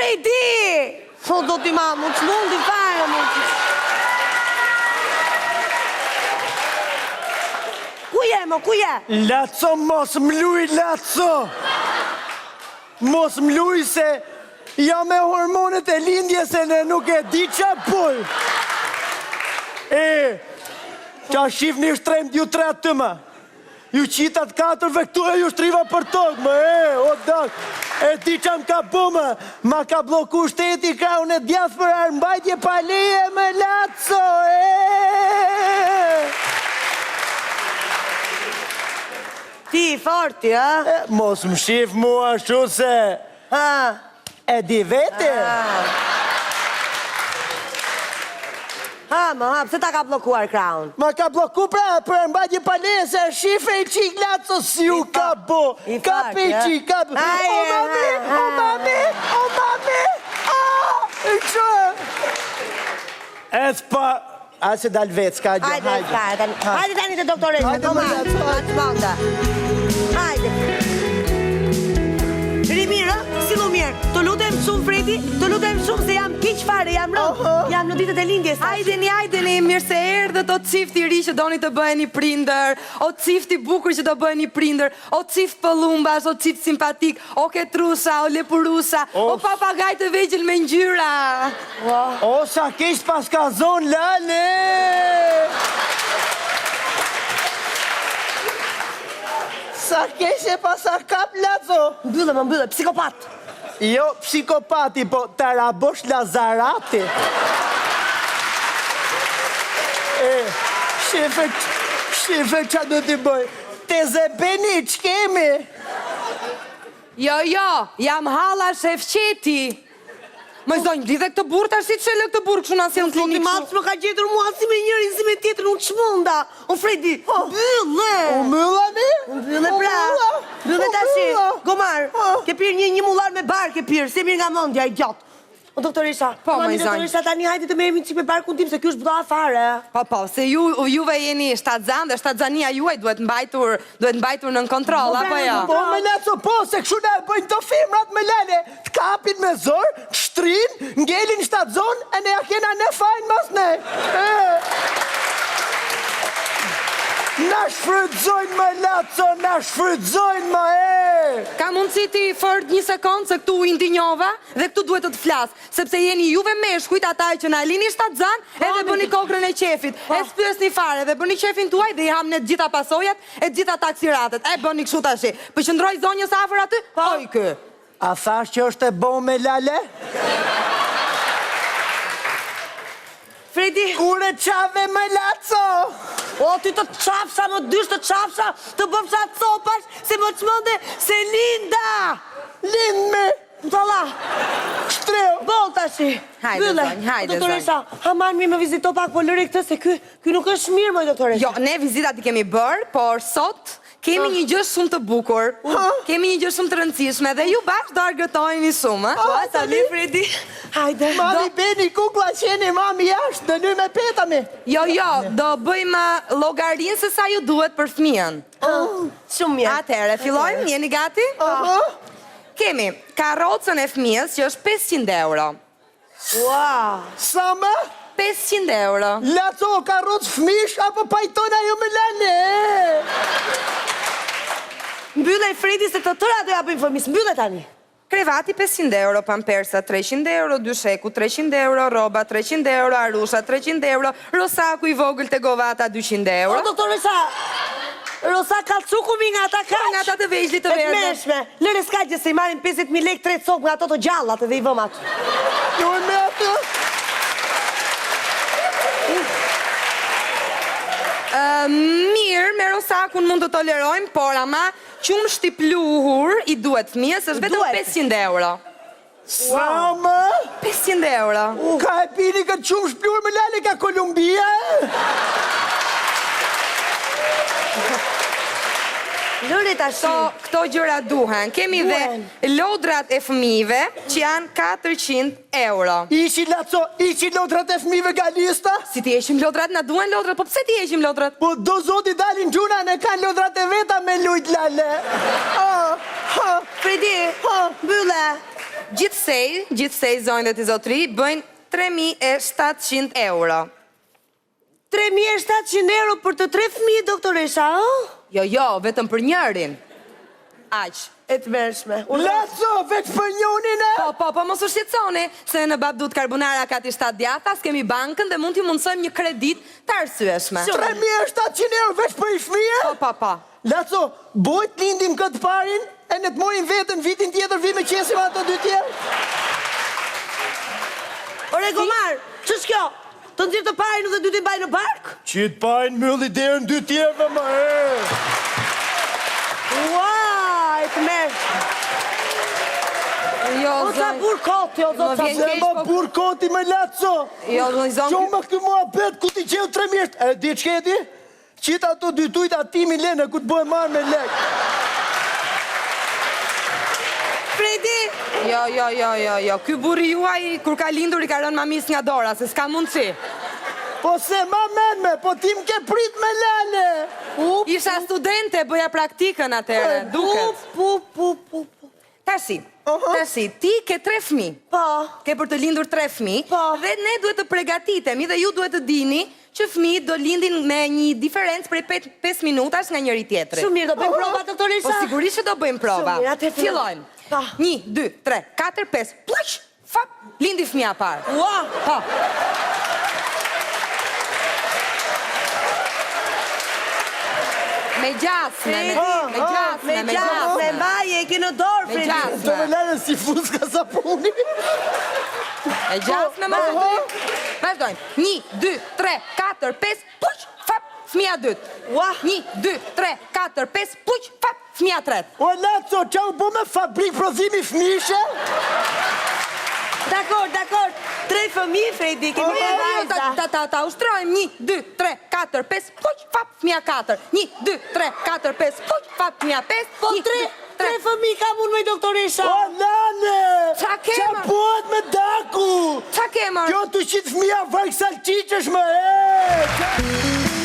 Fredi! Po do t'i mamu, që mundi fare, mu. Ku je, mo, ku je? Laco, mos m'luj, Laco! Mos m'luj se ja me hormonet e lindje se ne nuk e di qa pull. Qa shif një shtrem t'ju tret të më. Ju qitat 4 këtu e ju shtriva për tokë, më o dak. E ti qa m'ka bu më, ma ka bloku shteti kraun e djath për armbajtje pa leje më Laco, Ti, forti, a? Mos më shif mua shu se... E di vete? Ma, pëse ta ka blokuar kraun? Ma ka bloku pra për mbajtje paleje se shifre i qik Laco si ju ka bo. Ka pe qik, ka bo. O mami! E s'pa... A se dal vetë, s'ka gjë, hajde. Hajde tani të doktoreshe, Hajde. Rimirë, si lu mirë, të lutem shumë Fredi, të lutem shumë se jam kiq fare, jam në ditët e lindjes. Hajdeni, mirë se erdhët, o cifti ri që doni të bëheni prindër, o cifti bukur që do bëheni prindër, o cift pëllumbash, o cift simpatik, o ketrusa, o lepurusa, o papagaj të vegjël me ngjyra. O, sa kesh pas ka zonë, lale! Sa kesh e pas a kap, Laco? Mbyllë, psikopat. Jo, psikopati, po tarabosh Lazarati. Shefe, qa do t'i bëj? Te zebeni, q'kemi? Jo, jam Halla Shefqeti. Më zonjë, di dhe këtë burë, tash si që lë këtë burë këshu në asin në klinikë Malë që më ka gjetur mua si me njërin, si me tjetër, unë qmunda. O Fredi, mbyllë! O myllani? Mbyllë pra, mbyllë tashi. Gomar, ke pirë një mullar me barë ke pirë, se mirë nga mëndja, i gjatë. O doktorisha, doktorisha tani hajde të merremi çik me barkun tim se ky është budalla fare. Po, se juve jeni shtatzan dhe shtatzania juaj duhet mbajtur në kontroll, apo jo? Po, me Laco, po, se kështu ne bëjnë të femrat me lele, t'kapin me zor, shtrin, ngelin shtatzon, e ne ja kena ne fajn mas ne. Na shfrytëzojnë më Laco, na shfrytëzojnë më Ka mundësi ti fort një sekundë se këtu u indinjova dhe këtu duhet të flas, sepse jeni juve meshkujt ata që na lini shtatzan edhe bëni kokrën e qefit. E s'pyesni fare dhe bëni qefin tuaj dhe i hamni të gjitha pasojat e të gjitha taksiratet. E bëni kështu tash. Përqendroj zonjës afër aty? Oj kë. A thash që është e bom me lale? Fredi, kure qave me Laco? O, ty të qafsa, më dysh të qafsa, të bëfsha të copash, se më qmënde se Linda! Lind me! Mutalla! Shtreu! Bol tashi! Hajde zonjë. Doktoresa, haman mi më vizito pak, po lëri këtë se ky nuk është mirë, moj doktoresa. Jo, ne vizitat i kemi bërë, por sot kemi një gjë shumë të bukur, kemi një gjë shumë të rëndësishme dhe ju bashkë do argëtojni shumë, Po, tani Fredi, hajde. Mami beni kukla qeni mami jashtë, në ly me petami. Jo, do bëjmë llogarinë se sa ju duhet për fëmijën. Shumë mirë. Atëherë, fillojmë, jeni gati? Kemi karrocën e fëmijës që është 500 euro. Wow! Sa më? 500 euro. Laco, karrocë fëmish apo pajtona ju me lale? Mbyllë e Fredi se të tëra do ja bëjmë fëmis, mbyllë tani. Krevati 500 euro, pampersa 300 euro, dysheku 300 euro, roba 300 euro, arusha 300 euro, rosaku i vogël të govata 200 euro. O, doktoresa, rosa kalcukumi nga ata kaq. Nga ata të vegjlit të verdhe. Meshme, lëre s'ka gjë se i marim 50.000 lek 3 copë nga ato të gjallat edhe i vëm atë. Jo me atë? Mirë, me rosakun mund të tolerojmë, por ama qumë shtipluhur i duhet fëmijës është vetëm 500 euro. Sa më? 500 euro. Ka e pini këtë qumë shpluhur me lale ka Kolumbia? Lëre tash. Këto gjëra duhen. Kemi dhe lodrat e fëmijëve që janë 400 euro. Ishi Laco, ishi lodrat e fëmijëve nga lista? Si ti heqim lodrat, na duhen lodrat, po pse ti heqim lodrat? Po do zoti dalin gjuna ne kanë lodrat e veta me lujt lale. Fredi, mbylle. Gjithsej, zonjë dhe të zotri, bëjnë 3.700 euro. 3.700 euro për të 3 fëmijë, doktoresha, Jo, vetëm për njërin. Aq. E të mërshme. Laco, veç për njonin, e? Po, mos u shqetësoni, se në Babdut Carbonara ka të 7 djatha, s'kemi bankën dhe mund t'i mundsojmë një kredit të arsyeshme. 3.700 euro veç për i fëmije? Po. Laco, bojt lindim këtë parin, e në të morin vetën vitin tjetër vi me qesim ato 2 tjerë? Ore, Gomar, që shkjo? Të nëzirë të parin dhe 2 t'i baj në bark? Qitë parin mylli derën 2 tjerëve, ma e. Ua, e të mërshme. Jo, O sa bur koti, o do të Më vjen Se keq, ma po- bur koti me Laco. Jo, zonë, Qo ma këtë mua bet, ku ti qenë 3.000. E di që këti? Qitë ato 2 tujt atimi lene, ku të bëhe marrë me lek. Fredi! Jo, ky burri juaj, kur ka lindur, i ka rënë mamis nga dora, se s'ka mundësi. Po se ma menme, po ti m'ke prit me lale. Isha studente, bëja praktikën atëre, duket. Pu. Tashi, ti ke 3 fëmijë. Po. Ke për të lindur 3 fëmijë, Po. dhe ne duhet të përgatitemi dhe ju duhet të dini që fëmijët do lindin me një diferencë prej 5 minutash nga njëri tjetri. Shumë mirë, do bëjmë prova, doktoresha? Po sigurisht që do bëjmë prova. Shumë mirë, atë Fillojmë. Po. 1, 2, 3, 4, 5, pluq, fap, lindi fëmija parë. Ua! Po. Me gjasme, Me gjasme, mbaje, e ke në dorë, Me Fredi. gjasme. Të me lale si fuska sa puni. E gjasme, ma vazhdojmë. 1, 2, 3, 4, 5, pluq, fap, fëmija 2. Ua! 1, 2, 3, 4, 5, pluq, fap, fëmija 3. O Laco, qa u bo me fabrik prodhimi fëmishe? Dakor. 3 fëmijë, Fredi, kemi e vajza. Ta ushtrojmë. 1, 2, 3, 4, 5, pluq, fap, fëmija 4. 1, 2, 3, 4, 5, pluq, fap, fëmija 5. Po 3 fëmijë ka mund me doktoresha. O Lane! Qa ke, Qa ma? bëhet me daku? Qa ke, mërë? Kjo të qitë fëmija vajkë salqiqesh me e!